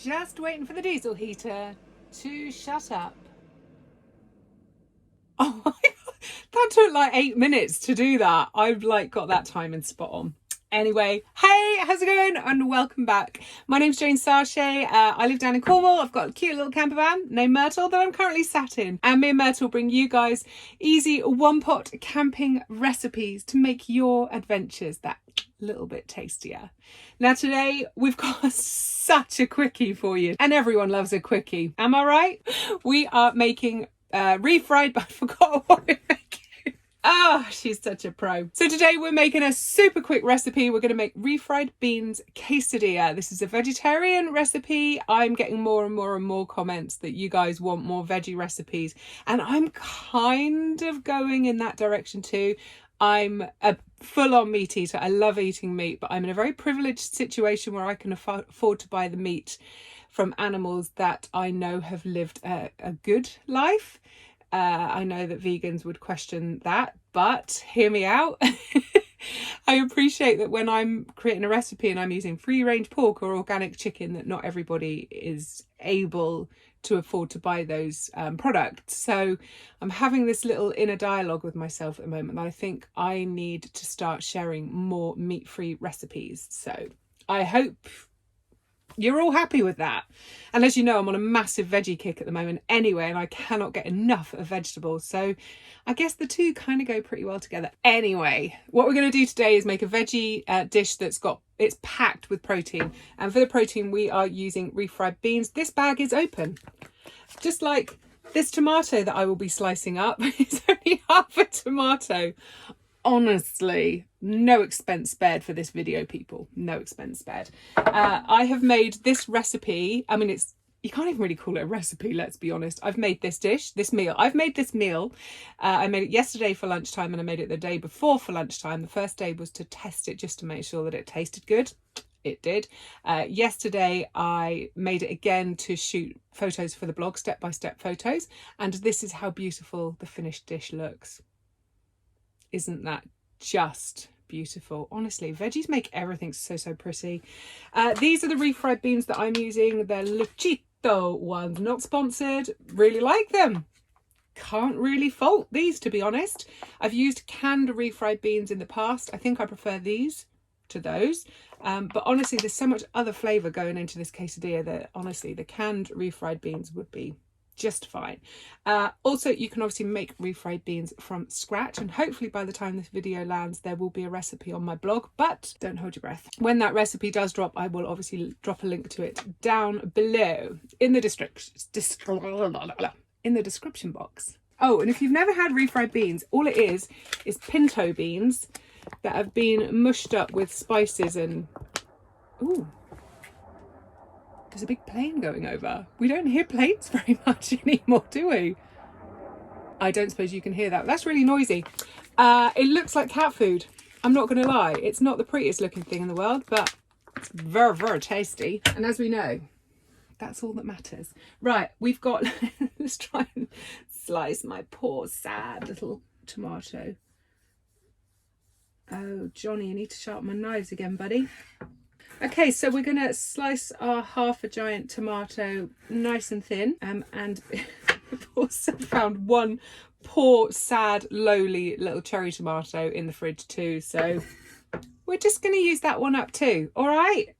Just waiting for the diesel heater to shut up. Oh my God, that took like 8 minutes to do that. I've like got that timing spot on. Anyway, hey, how's it going? And welcome back. My name's Jane Sarche. I live down in Cornwall. I've got a cute little camper van named Myrtle that I'm currently sat in. And me and Myrtle bring you guys easy one-pot camping recipes to make your adventures that little bit tastier. Now today we've got such a quickie for you, and everyone loves a quickie. Am I right? We are making refried, but I forgot what we're making. Ah, she's such a pro. So today we're making a super quick recipe. We're going to make refried beans quesadilla. This is a vegetarian recipe. I'm getting more and more comments that you guys want more veggie recipes, and I'm kind of going in that direction too. I'm a full-on meat eater. I love eating meat, but I'm in a very privileged situation where I can afford to buy the meat from animals that I know have lived a good life. I know that vegans would question that, but hear me out. I appreciate that when I'm creating a recipe and I'm using free-range pork or organic chicken, that not everybody is able to afford to buy those products. So I'm having this little inner dialogue with myself at the moment that I think I need to start sharing more meat-free recipes. So I hope you're all happy with that. And as you know, I'm on a massive veggie kick at the moment anyway, and I cannot get enough of vegetables. So I guess the two kind of go pretty well together. Anyway, what we're going to do today is make a veggie dish it's packed with protein. And for the protein, we are using refried beans. This bag is open. Just like this tomato that I will be slicing up. It's only half a tomato. Honestly, no expense spared for this video, people. No expense spared. I have made this recipe. I mean, you can't even really call it a recipe, let's be honest. I've made this meal. I made it yesterday for lunchtime, and I made it the day before for lunchtime. The first day was to test it just to make sure that it tasted good. It did. Yesterday I made it again to shoot photos for the blog, step-by-step photos. And this is how beautiful the finished dish looks. Isn't that just beautiful? Honestly, veggies make everything so pretty. These are the refried beans that I'm using. They're Luchito ones, not sponsored. Really like them. Can't really fault these, to be honest. I've used canned refried beans in the past. I think I prefer these to those. But honestly, there's so much other flavour going into this quesadilla that honestly, the canned refried beans would be just fine. Also, you can obviously make refried beans from scratch, and hopefully by the time this video lands there will be a recipe on my blog, but don't hold your breath. When that recipe does drop, I will obviously drop a link to it down below in the description box. Oh, and if you've never had refried beans, all it is pinto beans that have been mushed up with spices and ooh, there's a big plane going over. We don't hear planes very much anymore, do we? I don't suppose you can hear that. That's really noisy. It looks like cat food. I'm not going to lie. It's not the prettiest looking thing in the world, but it's very tasty. And as we know, that's all that matters. Right, we've got... Let's try and slice my poor, sad little tomato. Oh, Johnny, you need to sharpen my knives again, buddy. Okay, so we're going to slice our half a giant tomato nice and thin. And we've also found one poor, sad, lowly little cherry tomato in the fridge too. So we're just going to use that one up too. All right.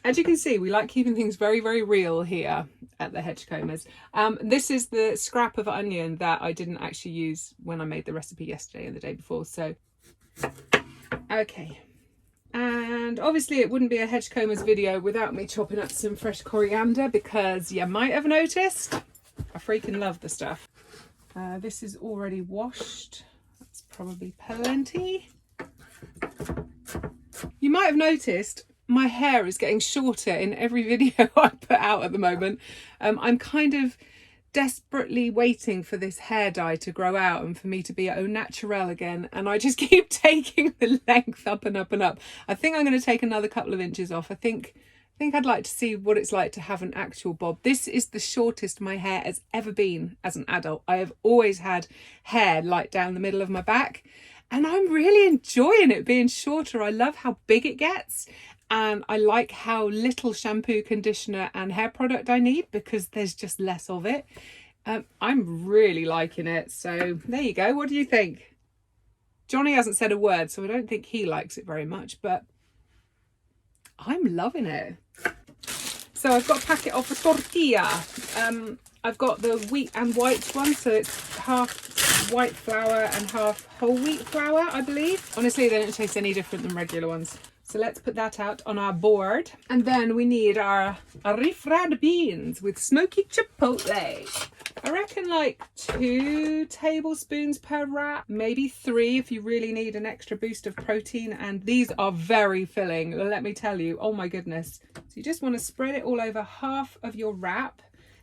As you can see, we like keeping things very real here at the Hedgecombers. This is the scrap of onion that I didn't actually use when I made the recipe yesterday and the day before. So, okay. And obviously it wouldn't be a Hedgecombers video without me chopping up some fresh coriander, because you might have noticed I freaking love the stuff. This is already washed. That's probably plenty. You might have noticed my hair is getting shorter in every video I put out at the moment. I'm kind of desperately waiting for this hair dye to grow out and for me to be au naturel again, and I just keep taking the length up and up and up. I think I'm going to take another couple of inches off. I think I'd like to see what it's like to have an actual bob. This is the shortest my hair has ever been as an adult. I have always had hair like down the middle of my back, and I'm really enjoying it being shorter. I love how big it gets, And I like how little shampoo, conditioner and hair product I need because there's just less of it. I'm really liking it. So there you go. What do you think? Johnny hasn't said a word, so I don't think he likes it very much, but I'm loving it. So I've got a packet of the tortilla. I've got the wheat and white one, so it's half white flour and half whole wheat flour, I believe. Honestly, they don't taste any different than regular ones. So let's put that out on our board. And then we need our refried beans with smoky chipotle. I reckon like 2 tablespoons per wrap, maybe 3 if you really need an extra boost of protein. And these are very filling, let me tell you. Oh my goodness. So you just want to spread it all over half of your wrap.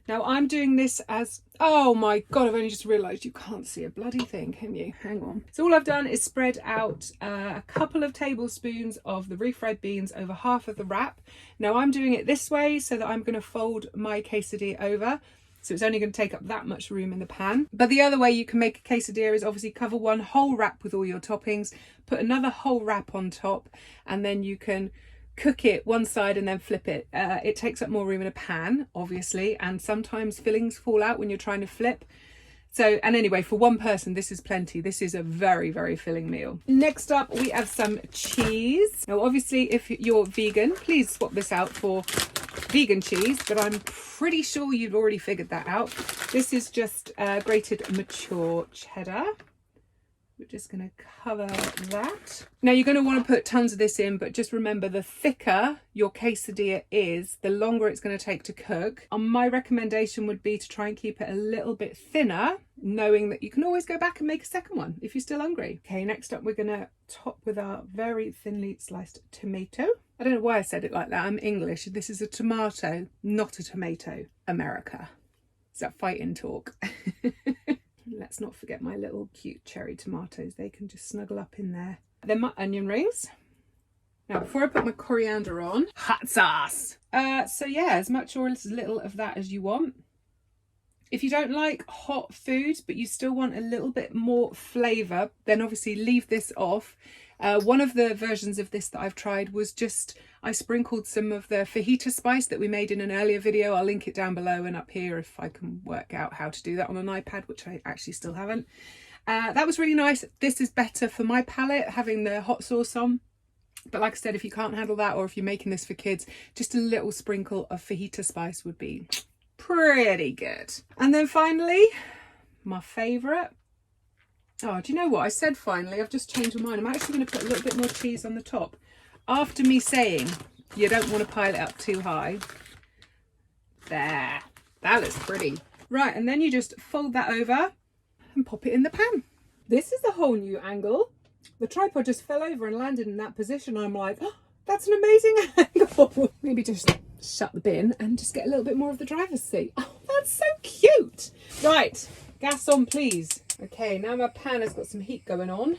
Now I'm doing this as, oh my God, I've only just realised you can't see a bloody thing, can you? Hang on. So all I've done is spread out a couple of tablespoons of the refried beans over half of the wrap. Now I'm doing it this way so that I'm going to fold my quesadilla over. So it's only going to take up that much room in the pan. But the other way you can make a quesadilla is obviously cover one whole wrap with all your toppings, put another whole wrap on top, and then you can cook it one side and then flip it. It takes up more room in a pan, obviously, and sometimes fillings fall out when you're trying to flip. So, and anyway, for one person, this is plenty. This is a very, very filling meal. Next up, we have some cheese. Now, obviously, if you're vegan, please swap this out for vegan cheese, but I'm pretty sure you've already figured that out. This is just grated mature cheddar. We're just going to cover that. Now you're going to want to put tons of this in, but just remember the thicker your quesadilla is, the longer it's going to take to cook. My recommendation would be to try and keep it a little bit thinner, knowing that you can always go back and make a second one if you're still hungry. Okay, next up we're going to top with our very thinly sliced tomato. I don't know why I said it like that. I'm English. This is a tomato, not a tomato. America. Is that fighting talk? Let's not forget my little cute cherry tomatoes. They can just snuggle up in there. Then my onion rings. Now, before I put my coriander on, hot sauce. So yeah, as much or as little of that as you want. If you don't like hot food, but you still want a little bit more flavour, then obviously leave this off. One of the versions of this that I've tried was just, I sprinkled some of the fajita spice that we made in an earlier video. I'll link it down below and up here if I can work out how to do that on an iPad, which I actually still haven't. That was really nice. This is better for my palate, having the hot sauce on. But like I said, if you can't handle that, or if you're making this for kids, just a little sprinkle of fajita spice would be pretty good. And then finally, my favourite. Oh, do you know what? I said finally, I've just changed my mind. I'm actually going to put a little bit more cheese on the top. After me saying you don't want to pile it up too high. There. That looks pretty. Right, and then you just fold that over and pop it in the pan. This is a whole new angle. The tripod just fell over and landed in that position. I'm like, oh, that's an amazing angle. Maybe just shut the bin and just get a little bit more of the driver's seat. Oh, that's so cute. Right, gas on, please. Okay, now my pan has got some heat going on.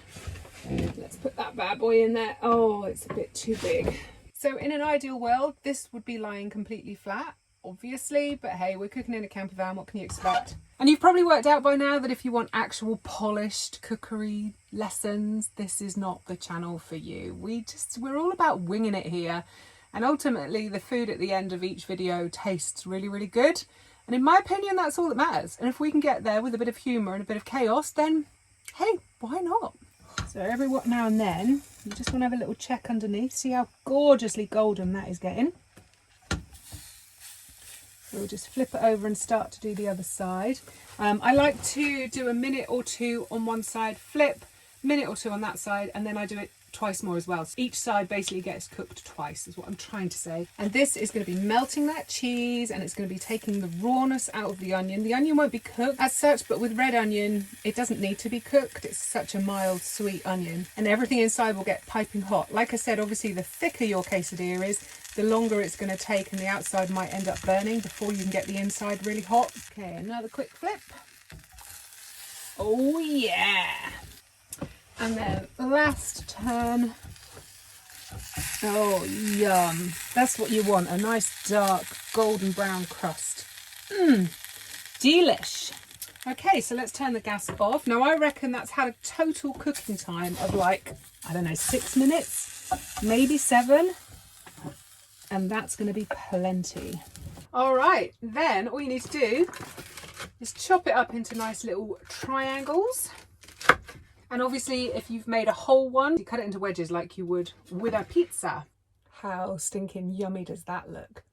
Let's put that bad boy in there. Oh, it's a bit too big. So in an ideal world, this would be lying completely flat, obviously, but hey, we're cooking in a camper van. What can you expect? And you've probably worked out by now that if you want actual polished cookery lessons, this is not the channel for you. We're all about winging it here. And ultimately, the food at the end of each video tastes really, really good. And in my opinion, that's all that matters. And if we can get there with a bit of humour and a bit of chaos, then hey, why not? So every now and then, you just want to have a little check underneath. See how gorgeously golden that is getting. So we'll just flip it over and start to do the other side. I like to do a minute or two on one side, flip, minute or two on that side, and then I do it twice more as well. So each side basically gets cooked twice is what I'm trying to say. And this is going to be melting that cheese, and it's going to be taking the rawness out of the onion. The onion won't be cooked as such, but with red onion it doesn't need to be cooked. It's such a mild sweet onion, and everything inside will get piping hot. Like I said, obviously the thicker your quesadilla is, the longer it's going to take, and the outside might end up burning before you can get the inside really hot. Okay, another quick flip. Oh yeah. And then last turn. Oh, yum. That's what you want, a nice dark golden brown crust. Delish. Okay, so let's turn the gas off. Now, I reckon that's had a total cooking time of like, I don't know, 6 minutes, maybe 7. and that's going to be plenty. All right, then all you need to do is chop it up into nice little triangles. And obviously, if you've made a whole one, you cut it into wedges like you would with a pizza. How stinking yummy does that look?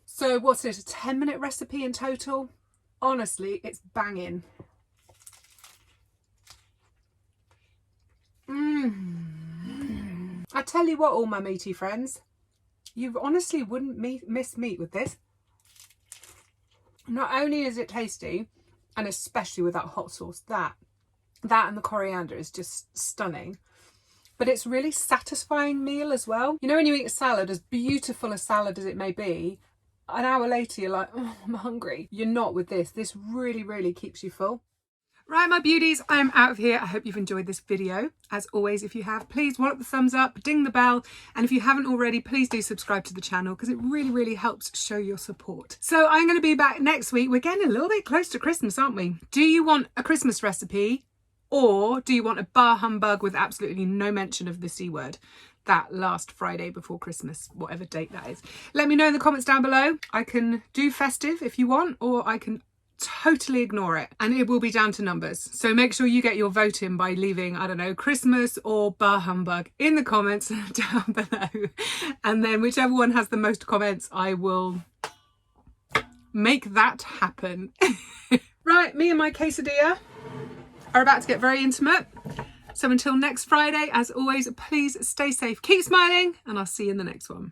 So what's it, a 10-minute recipe in total? Honestly, it's banging. I tell you what, all my meaty friends, you honestly wouldn't miss meat with this. Not only is it tasty, and especially with that hot sauce, that and the coriander is just stunning, but it's really satisfying meal as well. You know, when you eat a salad, as beautiful a salad as it may be, an hour later you're like, oh, I'm hungry. You're not with this. This really, really keeps you full. Right, my beauties, I'm out of here. I hope you've enjoyed this video. As always, if you have, please wallop the thumbs up, ding the bell, and if you haven't already, please do subscribe to the channel because it really, really helps show your support. So I'm going to be back next week. We're getting a little bit close to Christmas, aren't we? Do you want a Christmas recipe, or do you want a bar humbug with absolutely no mention of the C word? That last Friday before Christmas, whatever date that is. Let me know in the comments down below. I can do festive if you want, or I can totally ignore it, and it will be down to numbers. So make sure you get your vote in by leaving, I don't know, Christmas or bar humbug in the comments down below, and then whichever one has the most comments, I will make that happen. Right, me and my quesadilla are about to get very intimate, so until next Friday, as always, please stay safe, keep smiling, and I'll see you in the next one.